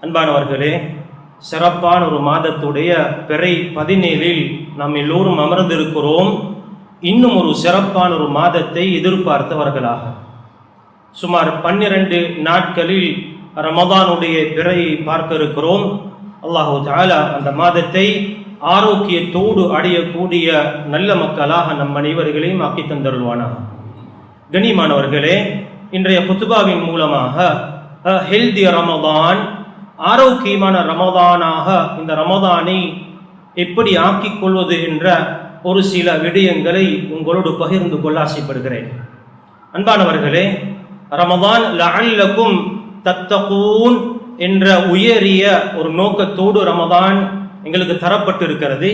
அன்பானவர்களே, சிறப்பான ஒரு மாதத்துடைய பிறை 17 நாம் எல்லோரும் அமர்ந்திருக்கிறோம். இன்னும் ஒரு சிறப்பான ஒரு மாதத்தை எதிர்பார்த்தவர்களாக சுமார் 12 நாட்களில் ரமதானுடைய பிறையை பார்க்க இருக்கிறோம். அல்லாஹு தஆலா அந்த மாதத்தை ஆரோக்கியத்தோடு அடையக்கூடிய நல்ல மக்களாக நம் அனைவர்களையும் ஆக்கி தந்தருள்வானாக. கண்ணியமானவர்களே, இன்றைய குத்துபாவின் மூலமாக ஹெல்தி ரமதான், ஆரோக்கியமான ரமதானாக இந்த ரமதானை எப்படி ஆக்கிக் கொள்வது என்ற ஒரு சில விடயங்களை உங்களோடு பகிர்ந்து கொள்ள ஆசைப்படுகிறேன். அன்பானவர்களே, ரமதான் லஅல்லக்கும் தத்தகூன் என்ற உயரிய ஒரு நோக்கத்தோடு ரமதான் எங்களுக்கு தரப்பட்டிருக்கிறது.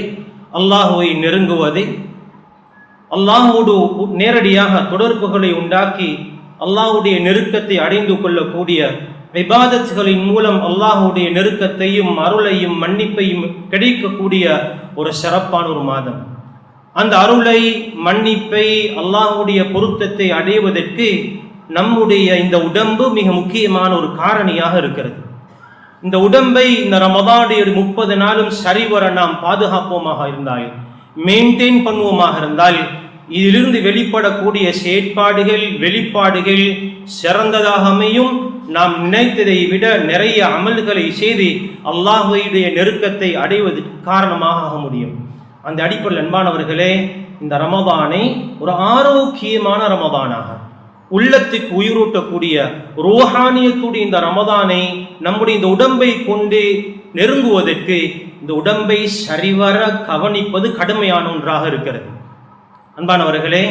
அல்லாஹுவை நெருங்குவது, அல்லாஹோடு நேரடியாக தொடர்புகளை உண்டாக்கி அல்லாஹுடைய நெருக்கத்தை அடைந்து கொள்ளக்கூடிய இபாதத்துகளின் மூலம் அல்லாஹுடைய நெருக்கத்தையும் அருளையும் மன்னிப்பையும் கிடைக்கக்கூடிய ஒரு சிறப்பான ஒரு மாதம். அந்த அருளை, மன்னிப்பை, அல்லாஹுடைய பொருத்தத்தை அடைவதற்கு நம்முடைய இந்த உடம்பு மிக முக்கியமான ஒரு காரணியாக இருக்கிறது. இந்த உடம்பை இந்த ரமதானுடைய 30 நாளும் சரிவர நாம் பாதுகாப்போமாக இருந்தால், மெயின்டைன் பண்ணுவோமாக இருந்தால், இதிலிருந்து வெளிப்படக்கூடிய செயற்பாடுகள், வெளிப்பாடுகள் சிறந்ததாக அமையும். நாம் நினைத்ததை விட நிறைய அமல்களை செய்து அல்லாஹ்வுடைய நெருக்கத்தை அடைவதற்கு காரணமாக ஆக முடியும். அந்த அடிப்படையில் அன்பானவர்களே, இந்த ரமதானை ஒரு ஆரோக்கியமான ரமதானாக, உள்ளத்துக்கு உயிரூட்டக்கூடிய ரூஹானியத்துடைய இந்த ரமதானை நம்முடைய இந்த உடம்பை கொண்டு நெருங்குவதற்கு இந்த உடம்பை சரிவர கவனிப்பது கடுமையான ஒன்றாக இருக்கிறது. அன்பானவர்களே,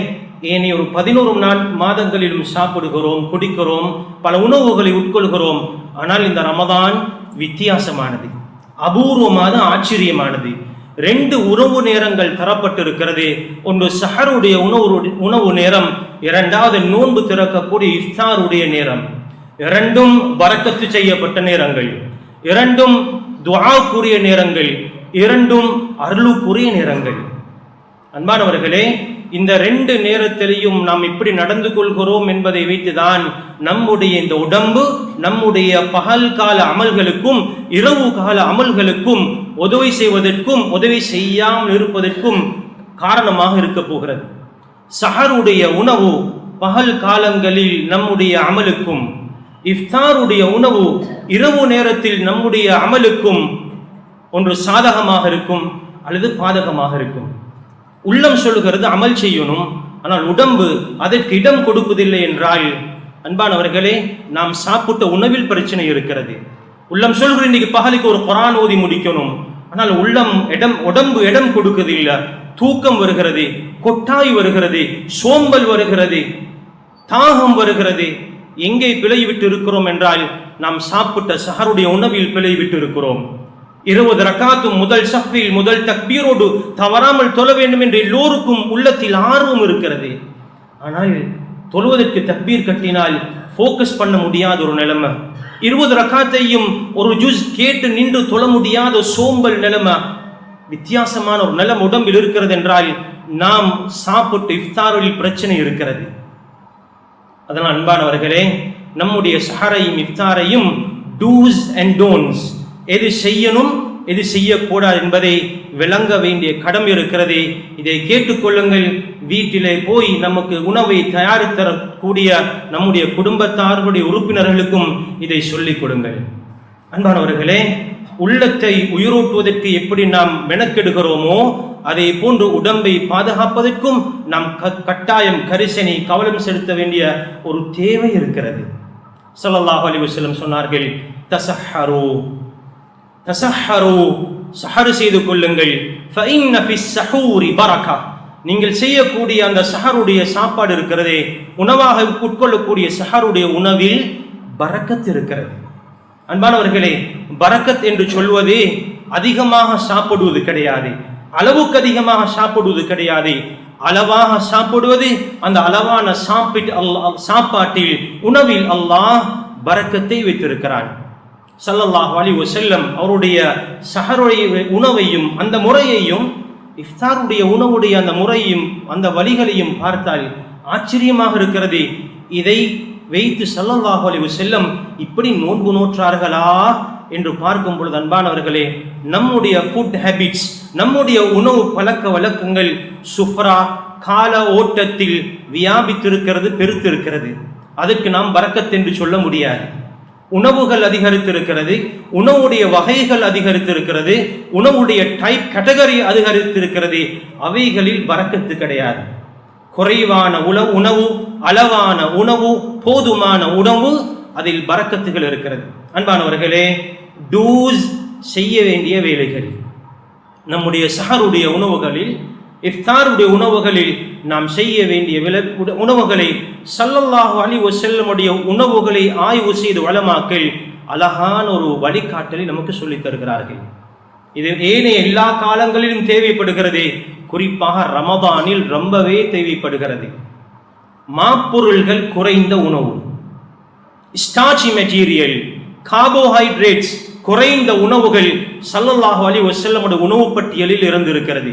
ஏனைய ஒரு 11 மாதங்களிலும் சாப்பிடுகிறோம், குடிக்கிறோம், பல உணவுகளை உட்கொள்கிறோம். ஆனால் இந்த ரமதான் வித்தியாசமானது, அபூர்வமான, ஆச்சரியமானது. 2 உணவு நேரங்கள் தரப்பட்டிருக்கிறது. ஒன்று சஹருடைய உணவு நேரம், இரண்டாவது நோன்பு திறக்கக்கூடிய இஃப்தாருடைய நேரம். 2ம் பரக்கத்து செய்யப்பட்ட நேரங்கள், 2ம் துஆக்குரிய நேரங்கள், 2ம் அருளுக்குரிய நேரங்கள். அன்பானவர்களே, இந்த 2 நேரத்திலையும் நாம் எப்படி நடந்து கொள்கிறோம் என்பதை வைத்துதான் நம்முடைய இந்த உடம்பு நம்முடைய பகல் கால அமல்களுக்கும் இரவு கால அமல்களுக்கும் உதவி செய்வதற்கும் உதவி செய்யாமல் இருப்பதற்கும் காரணமாக இருக்க போகிறது. சஹருடைய உணவு பகல் காலங்களில் நம்முடைய அமலுக்கும், இஃப்தாருடைய உணவு இரவு நேரத்தில் நம்முடைய அமலுக்கும் ஒன்று சாதகமாக இருக்கும் அல்லது பாதகமாக இருக்கும். உள்ளம் சொல்லுகிறது அமல் செய்யணும், ஆனால் உடம்பு அதற்கு இடம் கொடுப்பதில்லை என்றால், அன்பானவர்களே, நாம் சாப்பிட்ட உணவில் பிரச்சனை இருக்கிறது. உள்ளம் சொல்கிற இன்னைக்கு பகலுக்கு ஒரு குர்ஆன் ஓதி முடிக்கணும், ஆனால் உடம்பு இடம் கொடுக்கதில்லை. தூக்கம் வருகிறது, கொட்டாய் வருகிறது, சோம்பல் வருகிறது, தாகம் வருகிறது. எங்கே பிழை விட்டு இருக்கிறோம் என்றால், நாம் சாப்பிட்ட சஹருடைய உணவில் பிழை விட்டு இருக்கிறோம். 20 ரக்காத்தும் முதல் ஸஃபில் முதல் தக்பீரோடு தவறாமல் தொழ வேண்டும் என்று எல்லோருக்கும் உள்ளத்தில் ஆர்வம் இருக்கிறது. ஆனால் தொழுவதற்கு தக்பீர் கட்டினால் ஃபோக்கஸ் பண்ண முடியாத ஒரு நிலைமை, 20 ரக்காத்தையும் ஒரு ஜுஸ் கேட்டு நின்று தொழ முடியாத சோம்பல் நிலைமை, வித்தியாசமான ஒரு நிலைமை உடம்பில் இருக்கிறது என்றால், நாம் சாப்பிட்டு இஃப்தாரில் பிரச்சனை இருக்கிறது. அதனால் அன்பானவர்களே, நம்முடைய சஹரையும் இஃப்தாரையும் டூஸ் அண்ட் டோன்ட்ஸ், எது செய்யணும் எது செய்யக்கூடாது என்பதை விளங்க வேண்டிய கடமை இருக்கிறது. இதை கேட்டுக்கொள்ளுங்கள். வீட்டிலே போய் நமக்கு உணவை தயாரித்தரக்கூடிய நம்முடைய குடும்பத்தார்களுடைய உறுப்பினர்களுக்கும் இதை சொல்லிக் கொடுங்கள். அன்பானவர்களே, உள்ளத்தை உயிரூட்டுவதற்கு எப்படி நாம் மெனக்கெடுகிறோமோ அதை போன்று உடம்பை பாதுகாப்பதற்கும் நாம் கட்டாயம் கரிசனை கவனம் செலுத்த வேண்டிய ஒரு தேவை இருக்கிறது. ஸல்லல்லாஹு அலைஹி வஸல்லம் சொன்னார்கள், தஸஹரு தஸஹரு, சஹர் செய்து கொள்ளுங்கள். ஃபஇன்ன ஃபிஸ் ஸஹூரி பரக்கா, நீங்கள் செய்யக்கூடிய அந்த சஹருடைய சாப்பாடு இருக்கிறதே, உணவாக உட்கொள்ளக்கூடிய சஹருடைய உணவில் பரக்கத் இருக்கிறது. அன்பானவர்களே, பரக்கத் என்று சொல்வது அதிகமாக சாப்பிடுவது கிடையாது, அளவுக்கு அதிகமாக சாப்பிடுவது கிடையாது. அளவாக சாப்பிடுவது, அந்த அளவான சாப்பாட்டில் உணவில் அல்லாஹ் பரக்கத்தை வைத்திருக்கிறான். ஸல்லல்லாஹு அலைஹி வஸல்லம் அவருடைய சஹருடைய உணவையும் அந்த முறையையும் இஃப்தாருடைய உணவுடைய அந்த முறையும் அந்த வழிகளையும் பார்த்தால் ஆச்சரியமாக இருக்கிறது. இதை வைத்து ஸல்லல்லாஹு அலைஹி வஸல்லம் இப்படி நோன்பு நோற்றார்களா என்று பார்க்கும் பொழுது அன்பானவர்களே, நம்முடைய ஃபுட் ஹேபிட்ஸ், நம்முடைய உணவு பழக்க வழக்கங்கள் சுஃப்ரா கால ஓட்டத்தில் வியாபித்திருக்கிறது, பெருத்திருக்கிறது. அதற்கு நாம் பரக்கத் என்று சொல்ல முடியாது. உணவுகள் அதிகரித்திருக்கிறது, உணவுடைய வகைகள் அதிகரித்திருக்கிறது, உணவுடைய டைப் கேட்டகரி அதிகரித்திருக்கிறது. அவைகளில் பரக்கத்து கிடையாது. குறைவான உணவு, அளவான உணவு, போதுமான உணவு, அதில் பரக்கத்துகள் இருக்கிறது. அன்பானவர்களே, டூஸ் செய்ய வேண்டிய வேலைகள் நம்முடைய சஹருடைய உணவுகளில், இஃப்தாருடைய உணவுகளில் நாம் செய்ய வேண்டிய உணவுகளை ஸல்லல்லாஹு அலைஹி வஸல்லமுடைய உணவுகளை ஆய்வு செய்து உலமாக்கள் அழகான ஒரு வழிகாட்டலை நமக்கு சொல்லித் தருகிறார்கள். இது ஏனைய எல்லா காலங்களிலும் தேவைப்படுகிறது, குறிப்பாக ரமதானில் ரொம்பவே தேவைப்படுகிறது. மாப்பொருள்கள் குறைந்த உணவு, ஸ்டார்ச் மெட்டீரியல், கார்போஹைட்ரேட்ஸ் குறைந்த உணவுகள் ஸல்லல்லாஹு அலைஹி வஸல்லமுடைய உணவு பட்டியலில் இருந்திருக்கிறது.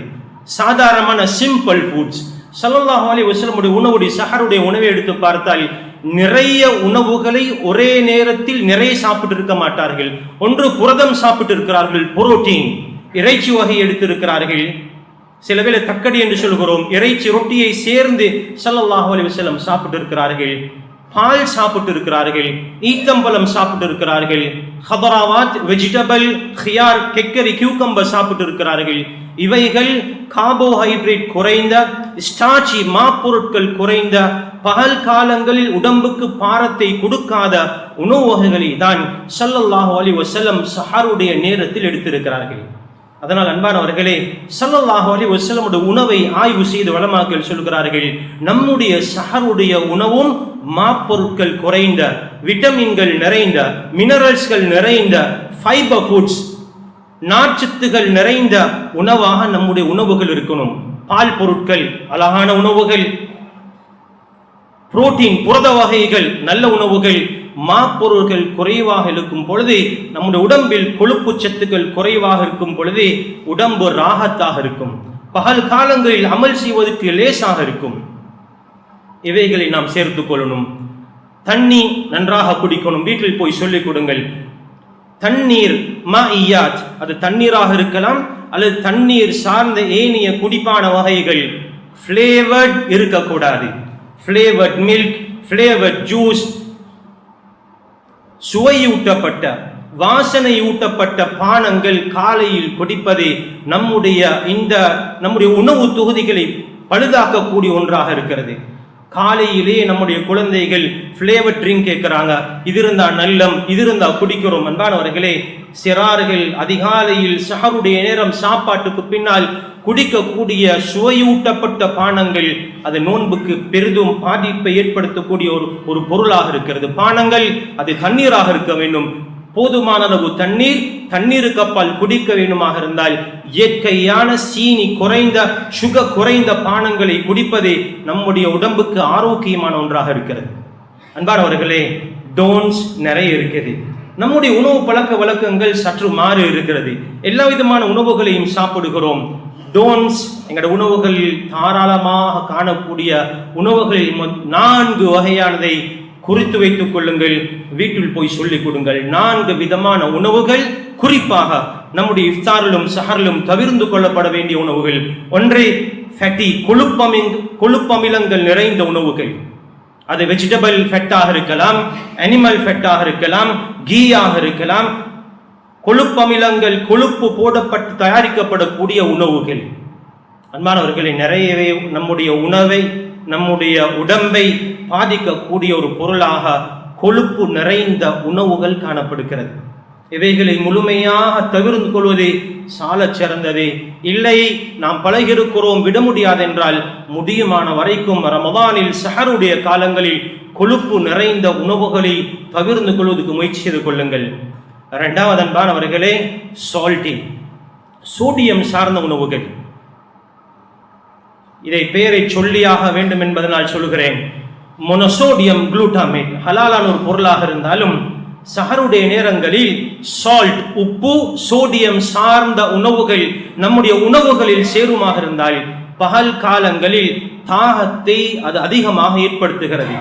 சாதாரணமான சிம்பிள் ஃபுட்ஸ் ஸல்லல்லாஹு அலைஹி வஸல்லமுடைய உணவுடைய சஹருடைய உணவை எடுத்து பார்த்தால் நிறைய உணவுகளை ஒரே நேரத்தில் நிறைய சாப்பிட்டு இருக்க மாட்டார்கள். ஒன்று புரதம் சாப்பிட்டு இருக்கிறார்கள், புரோட்டீன் இறைச்சி வகை எடுத்திருக்கிறார்கள். சில வேளை தக்கடி என்று சொல்கிறோம், இறைச்சி ரொட்டியை சேர்ந்து ஸல்லல்லாஹு அலைஹி வஸல்லம் சாப்பிட்டு இருக்கிறார்கள். பால் சாப்பிட்டு இருக்கிறார்கள், ஈத்தம்பழம் சாப்பிட்டு இருக்கிறார்கள், ஹதராவாத் வெஜிடபிள், ஹியார், கெக்கரி, கியூக்கம்பர் சாப்பிட்டு இருக்கிறார்கள். இவைகள் கார்போஹைட்ரேட் குறைந்த, ஸ்டார்ச்சி மாப்பொருட்கள் குறைந்த, பகல் காலங்களில் உடம்புக்கு பாரத்தை கொடுக்காத உணவு வகைகளை தான் ஸல்லல்லாஹு அலைஹி வஸல்லம் சஹருடைய நேரத்தில் எடுத்திருக்கிறார்கள். அதனால் அன்பானவர்களே, ஸல்லல்லாஹு அலைஹி வஸல்லமுடைய உணவை ஆய்வு செய்து உலமாக்கள் சொல்கிறார்கள், நம்முடைய சஹருடைய உணவும் மாப்பொருட்கள் குறைந்த, விட்டமின்கள் நிறைந்த, மினரல்ஸ்கள் நிறைந்த, ஃபைபர் ஃபுட்ஸ், நார்ச்சத்துகள் நிறைந்த உணவாக நம்முடைய உணவுகள் இருக்கணும். பால் பொருட்கள் அழகான உணவுகள், புரோட்டீன் புரத வகைகள் நல்ல உணவுகள். மாப்பொருள்கள் குறைவாக இருக்கும் பொழுது, நம்முடைய உடம்பில் கொழுப்பு சத்துக்கள் குறைவாக இருக்கும் பொழுது உடம்பு ராகத்தாக இருக்கும், பகல் காலங்களில் அமல் செய்வதற்கு லேசாக இருக்கும். இவைகளை நாம் சேர்த்துக் கொள்ளணும். தண்ணி நன்றாக குடிக்கணும். வீட்டில் போய் சொல்லிக் கொடுங்கள். தண்ணீர் மாஇயாத், அது தண்ணீராக இருக்கலாம் அல்லது தண்ணீர் சார்ந்த ஏனைய குடிப்பான வகைகள் ஃப்ளேவர்ட் இருக்கக்கூடாது. ஃப்ளேவர்ட் மில்க், ஃப்ளேவர்ட் ஜூஸ், சுவையூட்டப்பட்ட வாசனையூட்டப்பட்ட பானங்கள் காலையில் குடிப்பது நம்முடைய உணவு தொகுதிகளை பழுதாக்கக்கூடிய ஒன்றாக இருக்கிறது. காலையிலே நம்முடைய குழந்தைகள் ஃப்ளேவர் ட்ரிங்க் கேட்கிறாங்க, இது இருந்தா நல்லம், இது இருந்தா குடிக்கிறோம். அன்பானவர்களே, சிறார்கள் அதிகாலையில் சஹருடைய நேரம் சாப்பாட்டுக்கு பின்னால் குடிக்கக்கூடிய சுவையூட்டப்பட்ட பானங்கள் அது நோன்புக்கு பெரிதும் பாதிப்பை ஏற்படுத்தக்கூடிய ஒரு பொருளாக இருக்கிறது. பானங்கள் அது தண்ணீராக இருக்க வேண்டும். போதுமான அளவு தண்ணீருக்கு அப்பால் குடிக்க வேண்டுமாக இருந்தால் இயற்கையான சீனி குறைந்த, சுகர் குறைந்த பானங்களை குடிப்பதே நம்முடைய உடம்புக்கு ஆரோக்கியமான ஒன்றாக இருக்கிறது. அன்பானவர்களே, டோன்ஸ் நிறைய இருக்கிறது. நம்முடைய உணவு பழக்க வழக்கங்கள் சற்று மாறி இருக்கிறது. எல்லா விதமான உணவுகளையும் சாப்பிடுகிறோம். டோன்ஸ், எங்களோட உணவுகளில் தாராளமாக காணக்கூடிய உணவுகளில் 4 வகையானதை குறித்து வைத்துக் கொள்ளுங்கள். வீட்டில் போய் சொல்லிக் கொடுங்கள். 4 விதமான உணவுகள் குறிப்பாக நம்முடைய இஃப்தாரிலும் சஹரிலும் தவிர்த்து கொள்ளப்பட வேண்டிய உணவுகள். ஒன்று ஃபேட்டி, கொழுப்பமிலங்கள் நிறைந்த உணவுகள். அது வெஜிடபிள் ஃபேட்டாக இருக்கலாம், அனிமல் ஃபேட்டாக இருக்கலாம், கீயாக இருக்கலாம். கொழுப்பமிலங்கள், கொழுப்பு போடப்பட்டு தயாரிக்கப்படக்கூடிய உணவுகள். அன்பானவர்களை, நிறையவே நம்முடைய உணவை, நம்முடைய உடம்பை பாதிக்கக்கூடிய ஒரு பொருளாக கொழுப்பு நிறைந்த உணவுகள் காணப்படுகிறது. இவைகளை முழுமையாக தவிர்த்து கொள்வதே சால சிறந்தது. இல்லை, நாம் பழகிருக்கிறோம், விட முடியாது என்றால் முடியுமான வரைக்கும் ரமதானில் சஹருடைய காலங்களில் கொழுப்பு நிறைந்த உணவுகளை தவிர்த்து கொள்வதற்கு முயற்சி செய்து கொள்ளுங்கள். 2வது அன்பானவர்களே, சால்ட்டி, சோடியம் சார்ந்த உணவுகள். இதை பெயரை சொல்லியாக வேண்டும் என்பதனால் சொல்கிறேன். மொனோசோடியம் குளூட்டாமேட் ஹலாலான ஒரு பொருளாக இருந்தாலும் சஹருடைய நேரங்களில் சால்ட், உப்பு, சோடியம் சார்ந்த உணவுகள் நம்முடைய உணவுகளில் சேருமாக இருந்தால் பகல் காலங்களில் தாகத்தை அது அதிகமாக ஏற்படுத்துகிறது.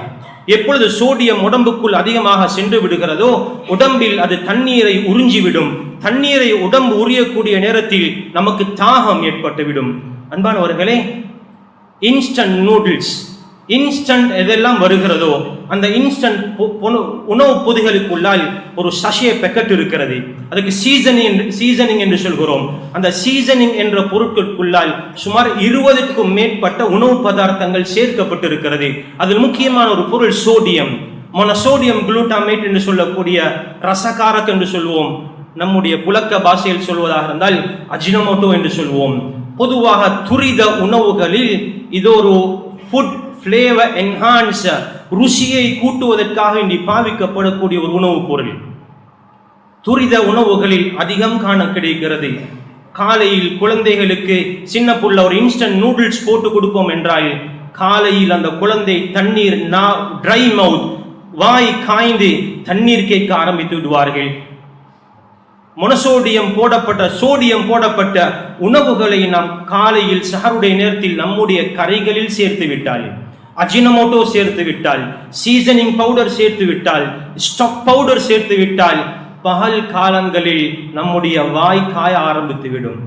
எப்பொழுது சோடியம் உடம்புக்குள் அதிகமாக சென்று விடுகிறதோ உடம்பில் அது தண்ணீரை உறிஞ்சிவிடும். தண்ணீரை உடம்பு உரியக்கூடிய நேரத்தில் நமக்கு தாகம் ஏற்பட்டுவிடும். அன்பானவர்களே, இன்ஸ்டன்ட் நூடுல்ஸ், இன்ஸ்டன்ட் எதெல்லாம் வருகிறதோ அந்த இன்ஸ்டன்ட் உணவு பொதிகளுக்குள்ளால் ஒரு சஷே பேக்கெட் இருக்கிறது. அதுக்கு சீசனிங் என்று சொல்கிறோம். அந்த சீசனிங் என்ற பொருட்களுக்குள்ளால் சுமார் 20க்கும் மேற்பட்ட உணவு பதார்த்தங்கள் சேர்க்கப்பட்டிருக்கிறது. அதில் முக்கியமான ஒரு பொருள் சோடியம், மொனசோடியம் குளூட்டாமேட் என்று சொல்லக்கூடிய ரசகாரக் என்று சொல்வோம். நம்முடைய புழக்க பாஷையில் சொல்வதாக இருந்தால் அஜினமோட்டோ என்று சொல்வோம். பொதுவாக துரித உணவுகளில் இது ஒரு ஃபுட் ஃப்ளேவர் என்ஹான்சர், ருசியை கூட்டுவதற்காக இனி பாவிக்கப்படக்கூடிய ஒரு உணவுப் பொருள். துரித உணவுகளில் அதிகம் காண கிடைக்கிறது. காலையில் குழந்தைகளுக்கு சின்ன புள்ள ஒரு இன்ஸ்டன்ட் நூடுல்ஸ் போட்டு கொடுப்போம் என்றால் காலையில் அந்த குழந்தை தண்ணீர் ட்ரை மவுத், வாய் காய்ந்து தண்ணீர் கேட்க ஆரம்பித்து விடுவார்கள். மொனசோடியம் போடப்பட்ட, சோடியம் போடப்பட்ட உணவுகளை நாம் காலையில் சஹருடைய நேரத்தில் நம்முடைய கரைகளில் சேர்த்து விட்டால், அஜினமோட்டோ சேர்த்து விட்டால், சீசனிங் பவுடர் சேர்த்து விட்டால், ஸ்டாக் பவுடர் சேர்த்து விட்டால் பகல் காலங்களில் நம்முடைய வாய் காய ஆரம்பித்து விடும்.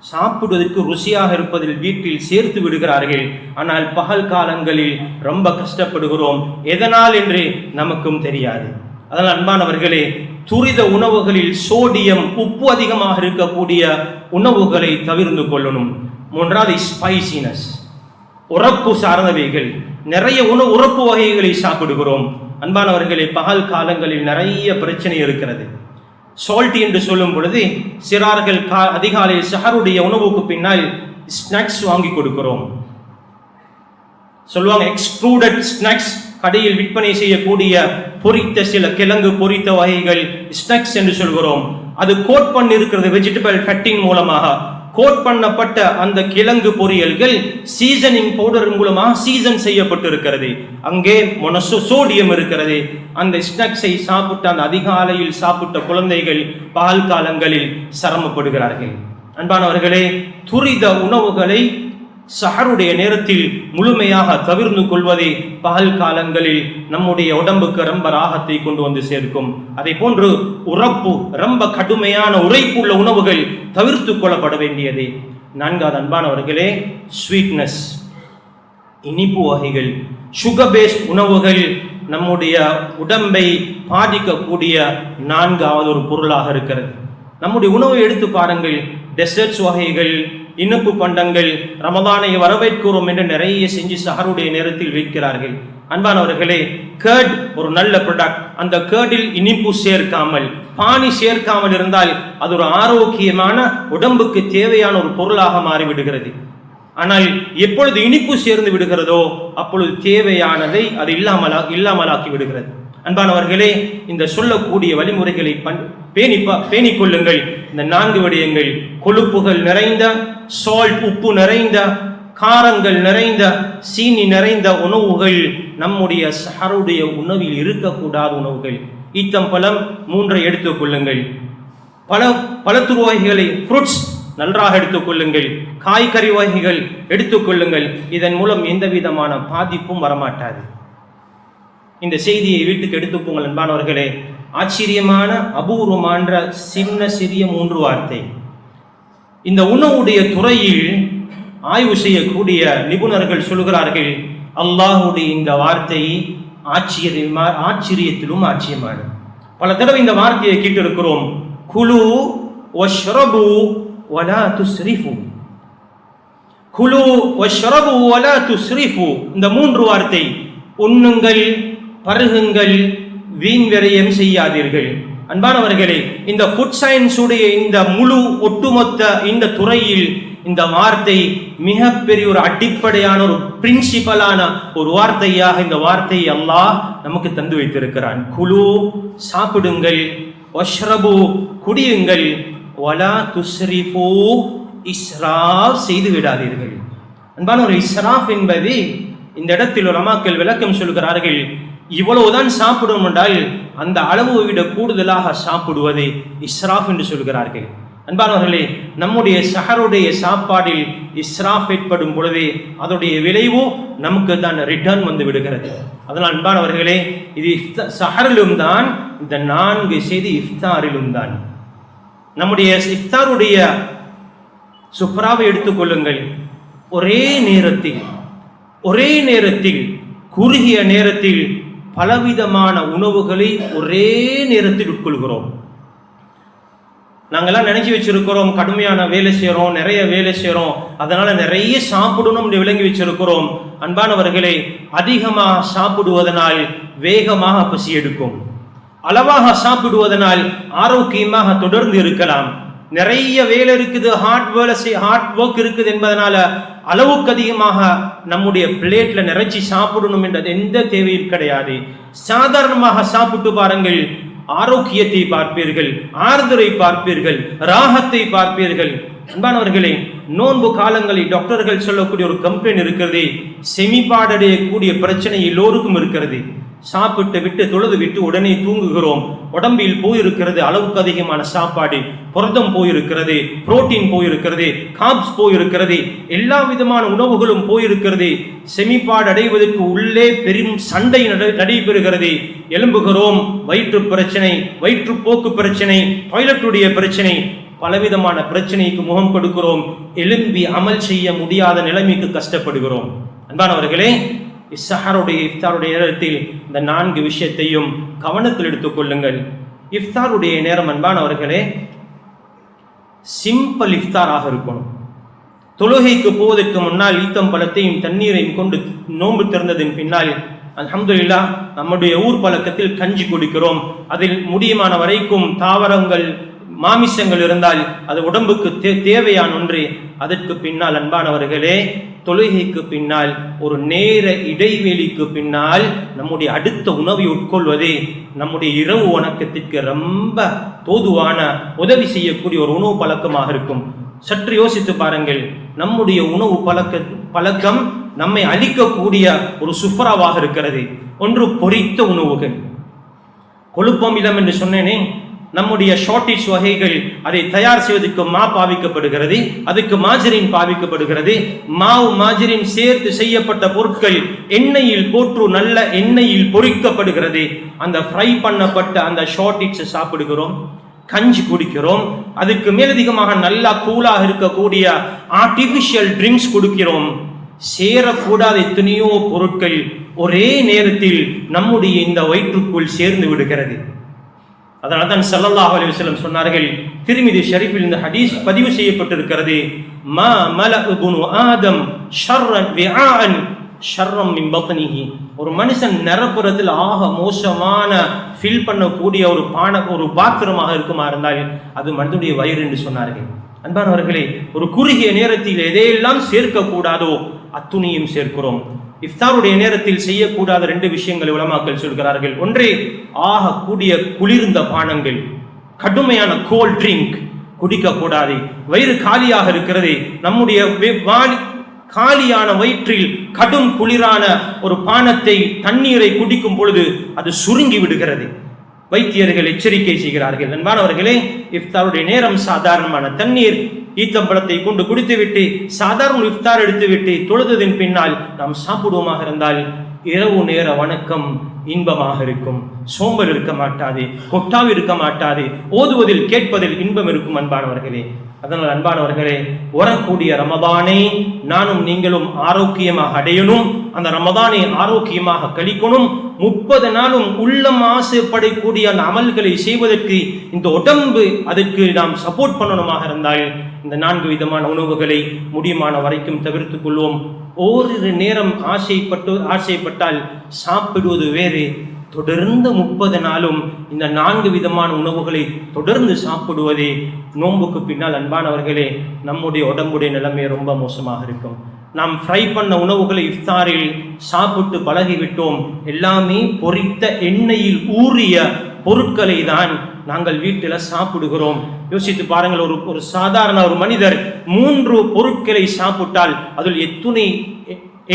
சாப்பிடுவதற்கு ருசியாக இருப்பதில் வீட்டில் சேர்த்து விடுகிறார்கள். ஆனால் பகல் காலங்களில் ரொம்ப கஷ்டப்படுகிறோம். எதனால் என்று நமக்கும் தெரியாது. அதனால் அன்பானவர்களே, துரித உணவுகளில் சோடியம், உப்பு அதிகமாக இருக்கக்கூடிய உணவுகளை தவிர்த்து கொள்ளணும். மூன்றாவது ஸ்பைசினஸ், உரப்பு சார்ந்தவைகள். நிறைய உரப்பு வகைகளை சாப்பிடுகிறோம். அன்பானவர்களே, பகல் காலங்களில் நிறைய பிரச்சனை இருக்கிறது. சால்ட் என்று சொல்லும் பொழுது சிறார்கள் அதிகாலையில் சஹருடைய உணவுக்கு பின்னால் ஸ்நாக்ஸ் வாங்கி கொடுக்கிறோம். சொல்லுவாங்க எக்ஸ்ட்ரூடட் ஸ்நாக்ஸ், கடையில் விற்பனை செய்யக்கூடிய பொரித்த சில கிழங்கு பொரித்த வகைகள் ஸ்நாக்ஸ் என்று சொல்கிறோம். அது கோட் பண்ணி இருக்கிறது வெஜிடபிள் ஃபேட்டிங் மூலமாக. கோட் பண்ணப்பட்ட அந்த கிழங்கு பொரியல்கள் சீசனிங் பவுடர் மூலமாக சீசன் செய்யப்பட்டிருக்கிறது. அங்கே சோடியம் இருக்கிறது. அந்த ஸ்நாக்ஸை சாப்பிட்ட, அந்த அதிகாலையில் சாப்பிட்ட குழந்தைகள் பகல் காலங்களில் சிரமப்படுகிறார்கள். அன்பானவர்களே, துரித உணவுகளை சஹருடைய நேரத்தில் முழுமையாக தவிர்த்து கொள்வதே பகல் காலங்களில் நம்முடைய உடம்புக்கு ரொம்ப ராகத்தை கொண்டு வந்து சேர்க்கும். அதை போன்று உரப்பு, ரொம்ப கடுமையான உரைப்புள்ள உணவுகள் தவிர்த்து கொள்ளப்பட வேண்டியது. நான்காவது அன்பானவர்களே, ஸ்வீட்னஸ், இனிப்பு வகைகள், சுகர் பேஸ்ட் உணவுகள் நம்முடைய உடம்பை பாதிக்கக்கூடிய நான்காவது ஒரு பொருளாக இருக்கிறது. நம்முடைய உணவை எடுத்து பாருங்கள். டெசர்ட்ஸ் வகைகள், இனிப்பு பண்டங்கள், ரமதானை வரவேற்கிறோம் என்று நிறைய செஞ்சு சஹருடைய நேரத்தில் வைக்கிறார்கள். அன்பானவர்களே, கர்ட் ஒரு நல்ல ப்ராடக்ட். அந்த கர்டில் இனிப்பு சேர்க்காமல், பானி சேர்க்காமல் இருந்தால் அது ஒரு ஆரோக்கியமான, உடம்புக்கு தேவையான ஒரு பொருளாக மாறிவிடுகிறது. ஆனால் எப்பொழுது இனிப்பு சேர்ந்து விடுகிறதோ அப்பொழுது தேவையானதை அது இல்லாமலாக்கி விடுகிறது. அன்பானவர்களே, இந்த சொல்லக்கூடிய வழிமுறைகளை பேணிக் கொள்ளுங்கள். இந்த 4 விடயங்கள், கொழுப்புகள் நிறைந்த, சால்ட் உப்பு நிறைந்த, காரங்கள் நிறைந்த, சீனி நிறைந்த உணவுகள் நம்முடைய சஹருடைய உணவில் இருக்கக்கூடாத உணவுகள். ஈத்தம்பழம் 3 எடுத்துக் கொள்ளுங்கள். பழத்துரு வகைகளை, ஃப்ரூட்ஸ் நன்றாக எடுத்துக்கொள்ளுங்கள். காய்கறி வகைகள் எடுத்துக்கொள்ளுங்கள். இதன் மூலம் எந்த விதமான பாதிப்பும் வரமாட்டாது. இந்த செய்தியை வீட்டுக்கு எடுத்துக்கோங்கள். அன்பானவர்களே, ஆச்சரியமான, அபூர்வமான சிறிய 3 வார்த்தை. இந்த உணவுடைய துறையில் ஆய்வு செய்யக்கூடிய நிபுணர்கள் சொல்கிறார்கள், அல்லாஹுடைய இந்த வார்த்தை ஆச்சரியத்திலும் ஆச்சரியமானது. பல தடவை இந்த வார்த்தையை கேட்டிருக்கிறோம். குலு வஷ்ரபு வலா துஸ்ரிஃபு, குலு வஷ்ரபு வலா துஸ்ரிஃபு. இந்த 3 வார்த்தை, உண்ணுங்கள், பருகுங்கள், வீண் விரயம் செய்யாதீர்கள். அன்பானவர்களே, இந்த ஃபுட் சயின்ஸ் உடைய இந்த முழு ஒட்டுமொத்த இந்த துறையில் இந்த வார்த்தை மிகப்பெரிய ஒரு அடிப்படையான, ஒரு பிரின்சிபலான ஒரு வார்த்தையாக இந்த வார்த்தையை அல்லாஹ் நமக்கு தந்து வைத்திருக்கிறான். குலு சாப்பிடுங்கள், வஷ்ரபு குடியுங்கள், வலா துஸ்ரிஃபு இஸ்ராஃப் செய்து விடாதீர்கள். அன்பான ஒரு இஸ்ராஃப் என்பது இந்த இடத்தில் உலமாக்கள் விளக்கம் சொல்கிறார்கள். இவ்வளவுதான் சாப்பிடும் என்றால் அந்த அளவு விட கூடுதலாக சாப்பிடுவதை இஸ்ராஃப் என்று சொல்கிறார்கள். அன்பானவர்களே, நம்முடைய சஹருடைய சாப்பாடில் இஸ்ராஃப் ஏற்படும் பொழுது அதோடைய விளைவு நமக்கு தான் ரிட்டர்ன் வந்து விடுகிறது. அதனால் அன்பானவர்களே, இது சஹரிலும் தான், இந்த 4 செய்தி இஃப்தாரிலும் தான். நம்முடைய இஃப்தாருடைய சுப்ராவை எடுத்துக்கொள்ளுங்கள். ஒரே நேரத்தில் குறுகிய நேரத்தில் பலவிதமான உணவுகளை ஒரே நேரத்தில் உட்கொள்கிறோம். நாங்கள்லாம் நினைச்சு வச்சிருக்கிறோம், கடுமையான வேலை செய்கிறோம், நிறைய வேலை செய்கிறோம், அதனால நிறைய சாப்பிடணும் விளங்கி வச்சிருக்கிறோம். அன்பானவர்களே, அதிகமாக சாப்பிடுவதனால் வேகமாக பசி எடுக்கும். அளவாக சாப்பிடுவதனால் ஆரோக்கியமாக தொடர்ந்து இருக்கலாம். நிறைய வேலை இருக்குது, ஹார்ட் ஒர்க் இருக்குது என்பதனால அளவுக்கு அதிகமாக நம்முடைய பிளேட்ல நிறைச்சி சாப்பிடணும் என்ற எந்த தேவையும் கிடையாது. சாதாரணமாக சாப்பிட்டு பாருங்கள், ஆரோக்கியத்தை பார்ப்பீர்கள், ஆறுதலை பார்ப்பீர்கள், ராகத்தை பார்ப்பீர்கள். அன்பானவர்களே, நோன்பு காலங்களில் டாக்டர்கள் சொல்லக்கூடிய ஒரு கம்ப்ளைண்ட் இருக்கிறது, செமிபாடடையக்கூடிய பிரச்சனை எல்லோருக்கும் இருக்கிறது. சாப்பிட்டு விட்டு தொழுது விட்டு உடனே தூங்குகிறோம். உடம்பில் போயிருக்கிறது அளவுக்கு அதிகமான சாப்பாடு, புரதம் போயிருக்கிறது, புரோட்டீன் போயிருக்கிறது, கார்ப்ஸ் போயிருக்கிறது, எல்லா விதமான உணவுகளும் போயிருக்கிறது. செமிபாடு அடைவதற்கு உள்ளே பெரும் சண்டை நடைபெறுகிறது. எழும்புகிறோம், வயிற்று பிரச்சனை, வயிற்றுப்போக்கு பிரச்சனை, டாய்லெட்டுடைய பிரச்சனை, பலவிதமான பிரச்சனைக்கு முகம் கொடுக்கிறோம். எழும்பி அமல் செய்ய முடியாத நிலைமைக்கு கஷ்டப்படுகிறோம். அன்பானவர்களே, இஃப்தாருடைய நேரத்தில் இந்த 4 விஷயத்தையும் கவனத்தில் எடுத்துக்கொள்ளுங்கள். இஃப்தாருடைய நேரம் அன்பானவர்களே சிம்பிள் இஃப்தாராக இருக்கணும். தொழுகைக்கு போவதற்கு முன்னால் ஈத்தம் பழத்தையும் தண்ணீரையும் கொண்டு நோன்பு திறந்ததின் பின்னால் அல்ஹம்துலில்லாஹ் நம்முடைய ஊர் பழக்கத்தில் கஞ்சி குடிக்கிறோம். அதில் முடியுமான வரைக்கும் தாவரங்கள், மாமிசங்கள் இருந்தால் அது உடம்புக்கு தேவையான ஒன்று. அதற்கு பின்னால் அன்பானவர்களே, தொழுகைக்கு பின்னால் ஒரு நேர இடைவெளிக்கு பின்னால் நம்முடைய அடுத்த உணவை உட்கொள்வது நம்முடைய இரவு வணக்கத்திற்கு ரொம்ப தோதுவான உதவி செய்யக்கூடிய ஒரு உணவு பழக்கமாக இருக்கும். சற்று யோசித்து பாருங்கள், நம்முடைய உணவு பழக்கம் நம்மை அழிக்கக்கூடிய ஒரு சுஃப்ராவாக இருக்கிறது. ஒன்று பொரித்த உணவுகள், கொழுப்பமிலம் என்று சொன்னேனே, நம்முடைய ஷார்டேஜ் வகைகள், அதை தயார் செய்வதற்கு மா பாவிக்கப்படுகிறது, அதுக்கு மாஜரின் பாவிக்கப்படுகிறது. மாவு மாஜரின் சேர்த்து செய்யப்பட்ட பொருட்கள் எண்ணெயில் போற்று நல்ல எண்ணெயில் பொரிக்கப்படுகிறது. அந்த ஃப்ரை பண்ணப்பட்ட அந்த ஷார்டேஜ் சாப்பிடுகிறோம், கஞ்சி குடிக்கிறோம், அதுக்கு மேலதிகமாக நல்லா கூலாக இருக்கக்கூடிய ஆர்டிபிஷியல் ட்ரிங்க்ஸ் குடிக்கிறோம். சேரக்கூடாத எத்தனையோ பொருட்கள் ஒரே நேரத்தில் நம்முடைய இந்த வயிற்றுக்குள் சேர்ந்து விடுகிறது. அதனால தான் ஸல்லல்லாஹு அலைஹி வஸல்லம் சொன்னார்கள், திர்மிதி ஷரீஃபில் இந்த ஹதீஸ் பதிவு செய்யப்பட்டிருக்கிறது, மா மலஅ இப்னு ஆதம் ஷர்ரன் விஆஅன் ஷர்ரம் மின் பத்னிஹி. ஒரு மனுஷன் நிரப்புறத்தில் ஆக மோசமான ஃபில் பண்ணக்கூடிய ஒரு பாத்திரமாக இருக்குமா இருந்தால் அது மனிதனுடைய வயிறு என்று சொன்னார்கள். அன்பானவர்களே, ஒரு குறுகிய நேரத்தில் எதையெல்லாம் சேர்க்க கூடாதோ அத்துணையும் சேர்க்கிறோம். இஃப்தாருடைய நேரத்தில் செய்யக்கூடாத 2 விஷயங்கள் உலமாக்கள் சொல்கிறார்கள். ஒன்றே ஆக கூடிய குளிர்ந்த பானங்கள், கடுமையான கோல்ட் ட்ரிங்க் குடிக்க கூடாது. வயிறு காலியாக இருக்கிறது, நம்முடைய காலியான வயிற்றில் கடும் குளிரான ஒரு பானத்தை, தண்ணீரை குடிக்கும் பொழுது அது சுருங்கி விடுகிறது. வைத்தியர்கள் எச்சரிக்கை செய்கிறார்கள். அன்பானவர்களே, இஃப்தாருடைய நேரம் சாதாரணமான தண்ணீர், ஈத்தம்பழத்தை கொண்டு குடித்துவிட்டு சாதாரண இஃப்தார் எடுத்துவிட்டு தொழுததின் பின்னால் நாம் சாப்பிடுவோமாக இருந்தால் இரவு நேர வணக்கம் இன்பமாக இருக்கும். சோம்பல் இருக்க மாட்டாது, கொட்டாவு இருக்க மாட்டாது, ஓதுவதில் கேட்பதில் இன்பம் இருக்கும். அன்பானவர்களே, அதனால் அன்பானவர்களே, வரக்கூடிய ரமதானை நானும் நீங்களும் ஆரோக்கியமாக அடையணும். அந்த ரமதானை ஆரோக்கியமாக கழிக்கணும். 30 நாளும் உள்ளம் ஆசைப்படக்கூடிய அந்த அமல்களை செய்வதற்கு இந்த உடம்பு அதற்கு நாம் சப்போர்ட் பண்ணணுமாக இருந்தால் இந்த 4 விதமான உணவுகளை முடியுமான வரைக்கும் தவிர்த்துக் கொள்வோம். ஓரிரு நேரம் ஆசைப்பட்டால் சாப்பிடுவது வேறு. தொடர்ந்து 30 நாளும் இந்த 4 விதமான உணவுகளை தொடர்ந்து சாப்பிடுவதே நோன்புக்கு பின்னால் அன்பானவர்களே நம்முடைய உடம்புடைய நிலைமை ரொம்ப மோசமாக இருக்கும். நாம் ஃப்ரை பண்ண உணவுகளை இஃப்தாரில் சாப்பிட்டு பழகிவிட்டோம். எல்லாமே பொரித்த எண்ணெயில் ஊறிய பொருட்களை தான் நாங்கள் வீட்டில் சாப்பிடுகிறோம். யோசித்து பாருங்கள், ஒரு சாதாரண ஒரு மனிதர் 3 பொருட்களை சாப்பிட்டால் அதில் எத்துணை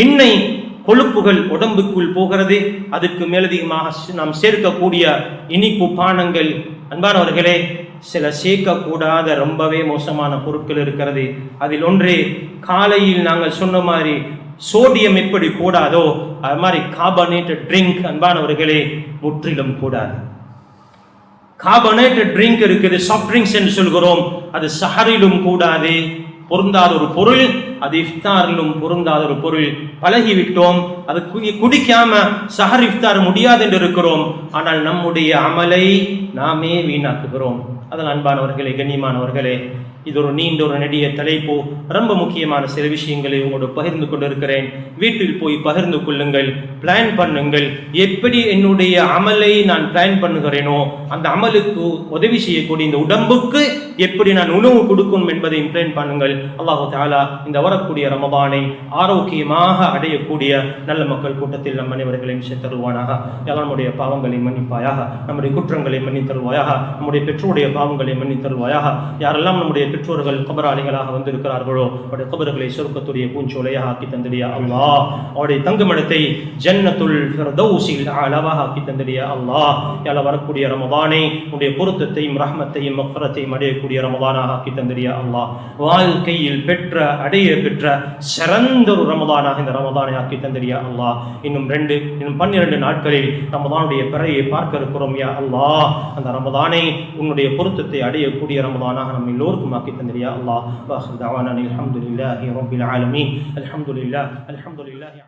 எண்ணெய் கொழுப்புகள் உடம்புக்குள் போகிறது. அதுக்கு மேலதிகமாக நாம் சேர்க்கக்கூடிய இனிப்பு பானங்கள். அன்பானவர்களே, சில சேர்க்கக்கூடாத ரொம்பவே மோசமான பொருட்கள் இருக்கிறது. அதில் ஒன்றே, காலையில் நாங்கள் சொன்ன மாதிரி சோடியம் எப்படி கூடாதோ அது மாதிரி கார்பனேட்டட் ட்ரிங்க் அன்பானவர்களே முற்றிலும் கூடாது. கார்பனேட்டட் ட்ரிங்க் இருக்குது, சாஃப்ட் ட்ரிங்க்ஸ் என்று சொல்கிறோம், அது சஹரிலும் கூடாது, பொருந்தாத ஒரு பொருள். அது இஃப்தாரிலும் பொருந்தாத ஒரு பொருள். பழகிவிட்டோம், அது குடிக்காம சஹர் இஃப்தார் முடியாது என்று இருக்கிறோம். ஆனால் நம்முடைய அமலை நாமே வீணாக்குகிறோம். அதனால் அன்பானவர்களே, கண்ணியமானவர்களே, இது ஒரு நீண்ட ஒரு நெடிய தலைப்பு. ரொம்ப முக்கியமான சில விஷயங்களை உங்களோடு பகிர்ந்து கொண்டிருக்கிறேன். வீட்டில் போய் பகிர்ந்து கொள்ளுங்கள், பிளான் பண்ணுங்கள். எப்படி என்னுடைய அமலை நான் பிளான் பண்ணுகிறேனோ அந்த அமலுக்கு உதவி செய்யக்கூடிய இந்த உடம்புக்கு எப்படி நான் உணவு கொடுக்கும் என்பதையும் பிளான் பண்ணுங்கள். அல்லாஹ் தஆலா இந்த வரக்கூடிய ரமதானை ஆரோக்கியமாக அடையக்கூடிய நல்ல மக்கள் கூட்டத்தில் நம் அனைவர்களையும் சேர்த்தருவானாக. நம்முடைய பாவங்களை மன்னிப்பாயாக, நம்முடைய குற்றங்களை மன்னித்தருவாயாக, நம்முடைய பெற்றோருடைய பாவங்களை மன்னித்தருவாயாக. யாரெல்லாம் நம்முடைய பெற்றோர்கள் கபராளிகளாக வந்திருக்கிறார்களோ அவருடைய கபர்களை சொர்க்கத்துடைய பூஞ்சோலையாக ஆக்கி தந்திரியா அல்லாஹ். அவருடைய தங்குமிடத்தை ஜன்னத்துல் ஃபிர்தௌஸில் அலாவாக ஆக்கி தந்திரியா அல்லாஹ். யால வரக்கூடிய ரமதானை உடைய பொருத்தத்தையும் ரஹ்மத்தையும் மக்ஃபிரத்தையும் அடையக்கூடிய ரமதானாக ஆக்கி தந்திரியா அல்லாஹ். வாழ்க்கையில் அடைய பெற்ற சிறந்த ஒரு ரமதானாக இந்த ரமதானை ஆக்கி தந்திரியா அல்லாஹ். இன்னும் 12 நாட்களில் ரமதானுடைய பிறையை பார்க்க இருக்கிறோம் யா அல்லாஹ். அந்த ரமதானை உன்னுடைய பொருத்தத்தை அடையக்கூடிய ரமதானாக நம்ம எல்லோருக்கும் ஆக்கி தந்திரியா அல்லாஹ். வாஹிர் தஅவானா அல்ஹம்துலில்லாஹி ரப்பில் ஆலமீன். அல்ஹம்துலில்லாஹ்.